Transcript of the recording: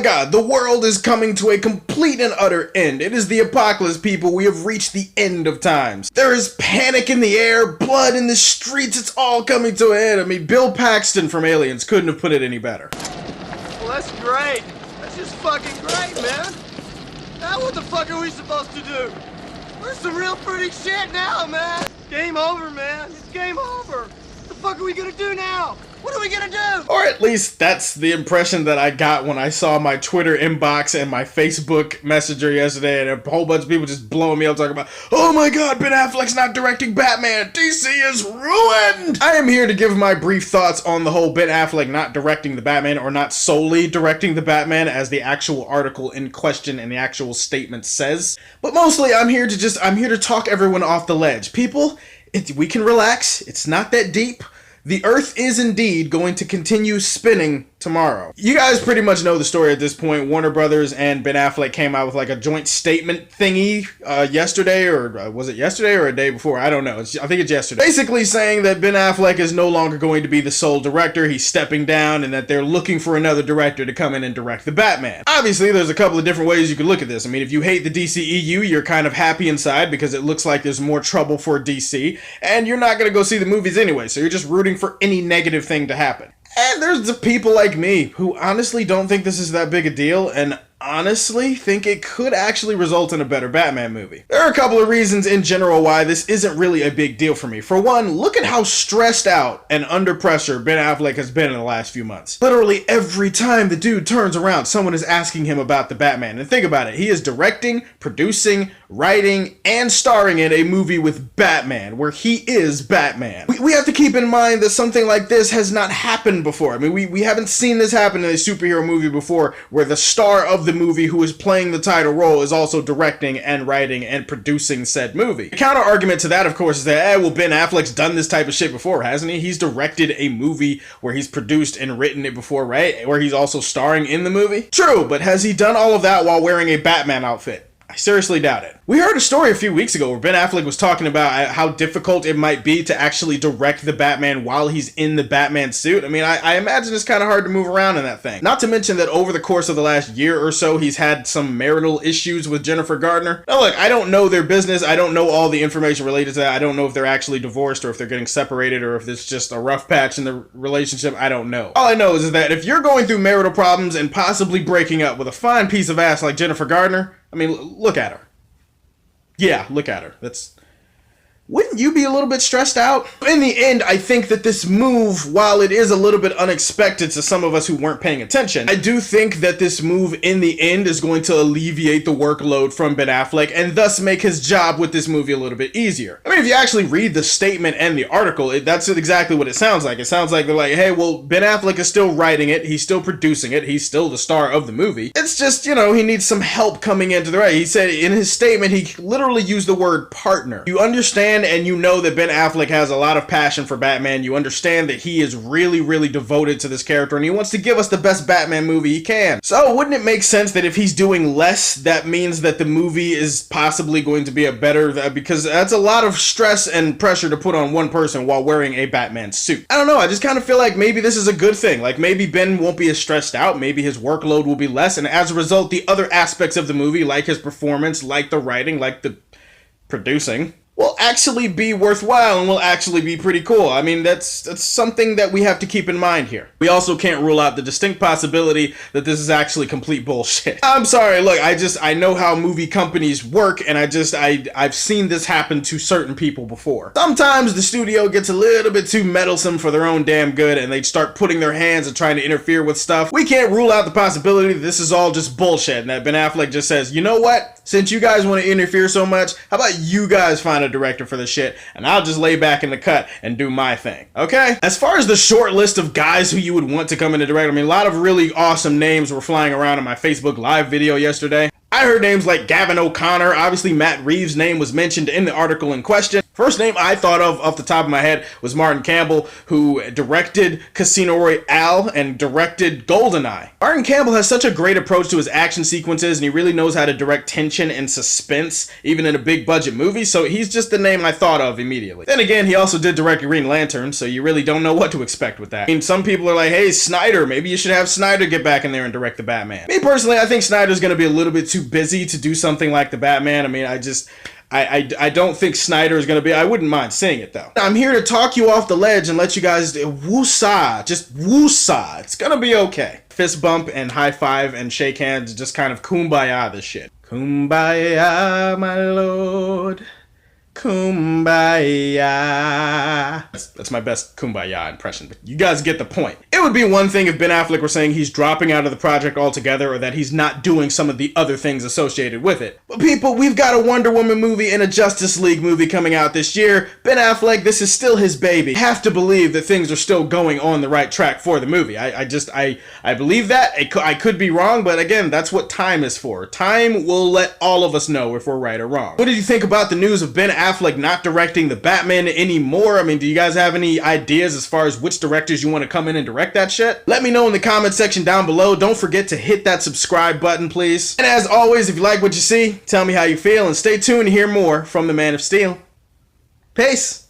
god, the world is coming to a complete and utter end. It is the apocalypse, people. We have reached the end of times. There is panic in the air, blood in the streets. It's all coming to an end. I mean, Bill Paxton from Aliens couldn't have put it any better. Well, that's great. That's just fucking great, man. Now what the fuck are we supposed to do? We're some real fruity shit now, man. Game over, man. It's game over. What the fuck are we gonna do now? What are we gonna do? Or at least that's the impression that I got when I saw my Twitter inbox and my Facebook Messenger yesterday, and a whole bunch of people just blowing me up talking about, oh my god, Ben Affleck's not directing Batman. DC is ruined. I am here to give my brief thoughts on the whole Ben Affleck not directing the Batman, or not solely directing the Batman as the actual article in question and the actual statement says. But mostly I'm here to talk everyone off the ledge. People, we can relax. It's not that deep. The Earth is indeed going to continue spinning tomorrow. You guys pretty much know the story at this point. Warner Brothers and Ben Affleck came out with like a joint statement thingy yesterday, or was it yesterday or a day before? I don't know. I think it's yesterday. Basically saying that Ben Affleck is no longer going to be the sole director. He's stepping down, and that they're looking for another director to come in and direct the Batman. Obviously, there's a couple of different ways you could look at this. I mean, if you hate the DCEU, you're kind of happy inside because it looks like there's more trouble for DC, and you're not going to go see the movies anyway, so you're just rooting for any negative thing to happen. And there's the people like me who honestly don't think this is that big a deal, and honestly think it could actually result in a better Batman movie. There are a couple of reasons in general why this isn't really a big deal for me. For one, look at how stressed out and under pressure Ben Affleck has been in the last few months. Literally every time the dude turns around, someone is asking him about the Batman. And think about it, he is directing, producing, writing, and starring in a movie with Batman, where he is Batman. We have to keep in mind that something like this has not happened before. I mean, we haven't seen this happen in a superhero movie before, where the star of the movie who is playing the title role is also directing and writing and producing said movie. The counter argument to that, of course, is that, well, Ben Affleck's done this type of shit before, hasn't he? He's directed a movie where he's produced and written it before, right? Where he's also starring in the movie? True, but has he done all of that while wearing a Batman outfit? I seriously doubt it. We heard a story a few weeks ago where Ben Affleck was talking about how difficult it might be to actually direct the Batman while he's in the Batman suit. I mean, I imagine it's kind of hard to move around in that thing. Not to mention that over the course of the last year or so, he's had some marital issues with Jennifer Garner. Now look, I don't know their business. I don't know all the information related to that. I don't know if they're actually divorced or if they're getting separated or if it's just a rough patch in the relationship. I don't know. All I know is that if you're going through marital problems and possibly breaking up with a fine piece of ass like Jennifer Garner, I mean, look at her. Yeah, look at her. Wouldn't you be a little bit stressed out? In the end, I think that this move, while it is a little bit unexpected to some of us who weren't paying attention, I do think that this move in the end is going to alleviate the workload from Ben Affleck and thus make his job with this movie a little bit easier. I mean, if you actually read the statement and the article, that's exactly what it sounds like. It sounds like they're like, hey, well, Ben Affleck is still writing it, he's still producing it, he's still the star of the movie. It's just, you know, he needs some help coming into the right. He said in his statement, he literally used the word partner. You understand and you know that Ben Affleck has a lot of passion for Batman. You understand that he is really, really devoted to this character and he wants to give us the best Batman movie he can. So wouldn't it make sense that if he's doing less, that means that the movie is possibly going to be a better, because that's a lot of stress and pressure to put on one person while wearing a Batman suit. I don't know, I just kind of feel like maybe this is a good thing. Like maybe Ben won't be as stressed out, maybe his workload will be less, and as a result, the other aspects of the movie, like his performance, like the writing, like the producing, will actually be worthwhile and will actually be pretty cool. I mean, that's something that we have to keep in mind here. We also can't rule out the distinct possibility that this is actually complete bullshit. I'm sorry, look, I know how movie companies work, and I've seen this happen to certain people before. Sometimes the studio gets a little bit too meddlesome for their own damn good, and they start putting their hands and trying to interfere with stuff. We can't rule out the possibility that this is all just bullshit, and that Ben Affleck just says, you know what? Since you guys want to interfere so much, how about you guys find a director for this shit, and I'll just lay back in the cut and do my thing, okay? As far as the short list of guys who you would want to come in and direct, I mean, a lot of really awesome names were flying around in my Facebook Live video yesterday. I heard names like Gavin O'Connor. Obviously, Matt Reeves' name was mentioned in the article in question. First name I thought of off the top of my head was Martin Campbell, who directed Casino Royale and directed GoldenEye. Martin Campbell has such a great approach to his action sequences, and he really knows how to direct tension and suspense, even in a big budget movie, so he's just the name I thought of immediately. Then again, he also did direct Green Lantern, so you really don't know what to expect with that. I mean, some people are like, hey, Snyder, maybe you should have Snyder get back in there and direct the Batman. Me personally, I think Snyder's gonna be a little bit too busy to do something like the Batman. I mean, I don't think Snyder is going to be... I wouldn't mind saying it, though. I'm here to talk you off the ledge and let you guys... Woosah. Just woosah. It's going to be okay. Fist bump and high five and shake hands. Just kind of kumbaya this shit. Kumbaya, my lord. Kumbaya. That's my best kumbaya impression, but you guys get the point. It would be one thing if Ben Affleck were saying he's dropping out of the project altogether or that he's not doing some of the other things associated with it. But people, we've got a Wonder Woman movie and a Justice League movie coming out this year. Ben Affleck, this is still his baby. I have to believe that things are still going on the right track for the movie. I believe that. I could be wrong, but again, that's what time is for. Time will let all of us know if we're right or wrong. What did you think about the news of Ben Affleck not directing the Batman anymore? I mean, do you guys have any ideas as far as which directors you want to come in and direct that shit? Let me know in the comment section down below. Don't forget to hit that subscribe button, please. And as always, if you like what you see, tell me how you feel and stay tuned to hear more from the Man of Steel. Peace.